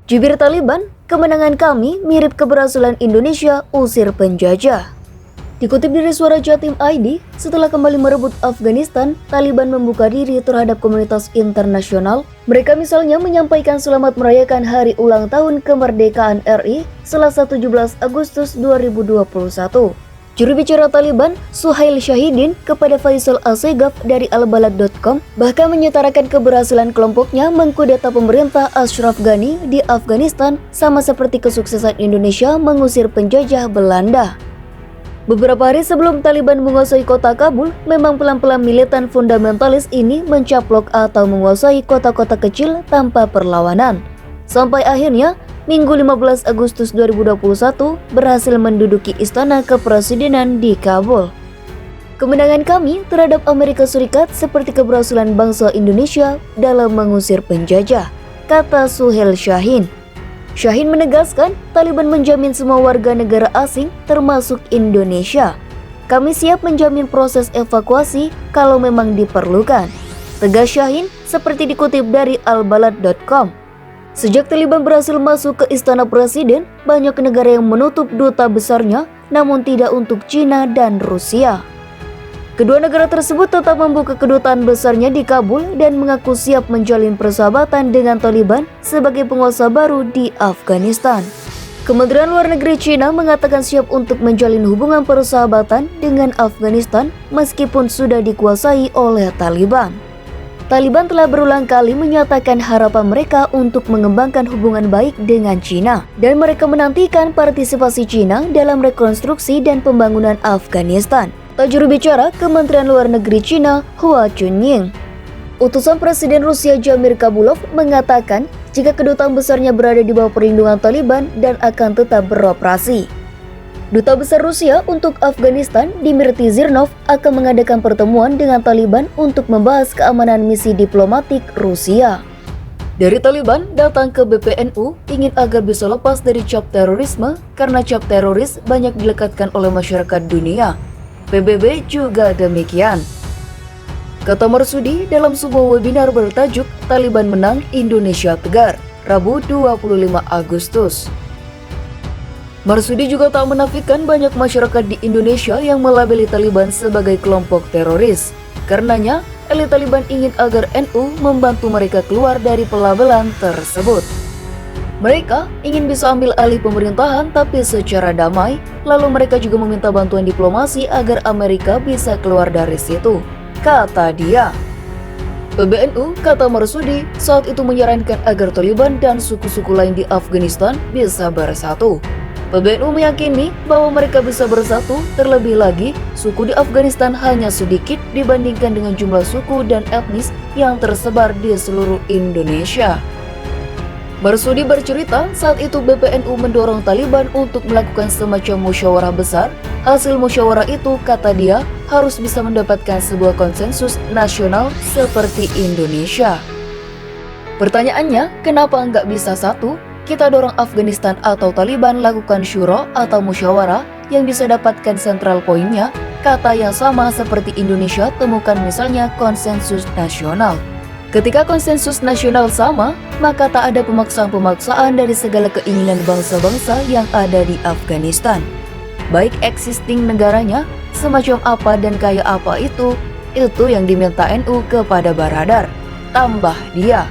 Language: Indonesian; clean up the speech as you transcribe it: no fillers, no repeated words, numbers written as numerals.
Jubir Taliban, kemenangan kami mirip keberhasilan Indonesia usir penjajah. Dikutip dari Suara Jatim ID, setelah kembali merebut Afghanistan, Taliban membuka diri terhadap komunitas internasional. Mereka misalnya menyampaikan selamat merayakan hari ulang tahun kemerdekaan RI Selasa 17 Agustus 2021. Juru bicara Taliban, Suhail Shahidin, kepada Faisal Assegaf dari albalad.com bahkan menyetarakan keberhasilan kelompoknya mengkudeta pemerintah Ashraf Ghani di Afghanistan sama seperti kesuksesan Indonesia mengusir penjajah Belanda. Beberapa hari sebelum Taliban menguasai kota Kabul, memang pelan-pelan militan fundamentalis ini mencaplok atau menguasai kota-kota kecil tanpa perlawanan. Sampai akhirnya, Minggu 15 Agustus 2021 berhasil menduduki istana kepresidenan di Kabul. Kemenangan kami terhadap Amerika Serikat seperti keberhasilan bangsa Indonesia dalam mengusir penjajah, kata Suhail Shahidin. Shahidin menegaskan Taliban menjamin semua warga negara asing termasuk Indonesia. Kami siap menjamin proses evakuasi kalau memang diperlukan, tegas Shahidin seperti dikutip dari albalad.com. Sejak Taliban berhasil masuk ke istana presiden, banyak negara yang menutup duta besarnya, namun tidak untuk Cina dan Rusia. Kedua negara tersebut tetap membuka kedutaan besarnya di Kabul dan mengaku siap menjalin persahabatan dengan Taliban sebagai penguasa baru di Afghanistan. Kementerian Luar Negeri Cina mengatakan siap untuk menjalin hubungan persahabatan dengan Afghanistan meskipun sudah dikuasai oleh Taliban. Taliban telah berulang kali menyatakan harapan mereka untuk mengembangkan hubungan baik dengan Cina dan mereka menantikan partisipasi Cina dalam rekonstruksi dan pembangunan Afghanistan. Juru bicara Kementerian Luar Negeri Cina, Hua Chunying. Utusan Presiden Rusia Jamil Kabulov mengatakan jika kedutaan besarnya berada di bawah perlindungan Taliban dan akan tetap beroperasi. Duta Besar Rusia untuk Afghanistan, Dmitry Zirnov, akan mengadakan pertemuan dengan Taliban untuk membahas keamanan misi diplomatik Rusia. Dari Taliban datang ke BPNU ingin agar bisa lepas dari cap terorisme karena cap teroris banyak dilekatkan oleh masyarakat dunia. PBB juga demikian. Kata Marsudi dalam sebuah webinar bertajuk Taliban Menang Indonesia Tegar, Rabu 25 Agustus. Marsudi juga tak menafikan banyak masyarakat di Indonesia yang melabeli Taliban sebagai kelompok teroris. Karenanya, elit Taliban ingin agar NU membantu mereka keluar dari pelabelan tersebut. Mereka ingin bisa ambil alih pemerintahan tapi secara damai, lalu mereka juga meminta bantuan diplomasi agar Amerika bisa keluar dari situ, kata dia. PBNU, kata Marsudi, saat itu menyarankan agar Taliban dan suku-suku lain di Afghanistan bisa bersatu. PBNU meyakini bahwa mereka bisa bersatu, terlebih lagi suku di Afghanistan hanya sedikit dibandingkan dengan jumlah suku dan etnis yang tersebar di seluruh Indonesia. Marsudi bercerita saat itu BPNU mendorong Taliban untuk melakukan semacam musyawarah besar. Hasil musyawarah itu, kata dia, harus bisa mendapatkan sebuah konsensus nasional seperti Indonesia. Pertanyaannya, kenapa nggak bisa satu? Kita dorong Afghanistan atau Taliban lakukan syuro atau musyawarah yang bisa dapatkan sentral poinnya, kata yang sama seperti Indonesia temukan misalnya konsensus nasional. Ketika konsensus nasional sama, maka tak ada pemaksaan-pemaksaan dari segala keinginan bangsa-bangsa yang ada di Afghanistan. Baik existing negaranya, semacam apa dan kayak apa itu yang diminta NU kepada Baradar, tambah dia.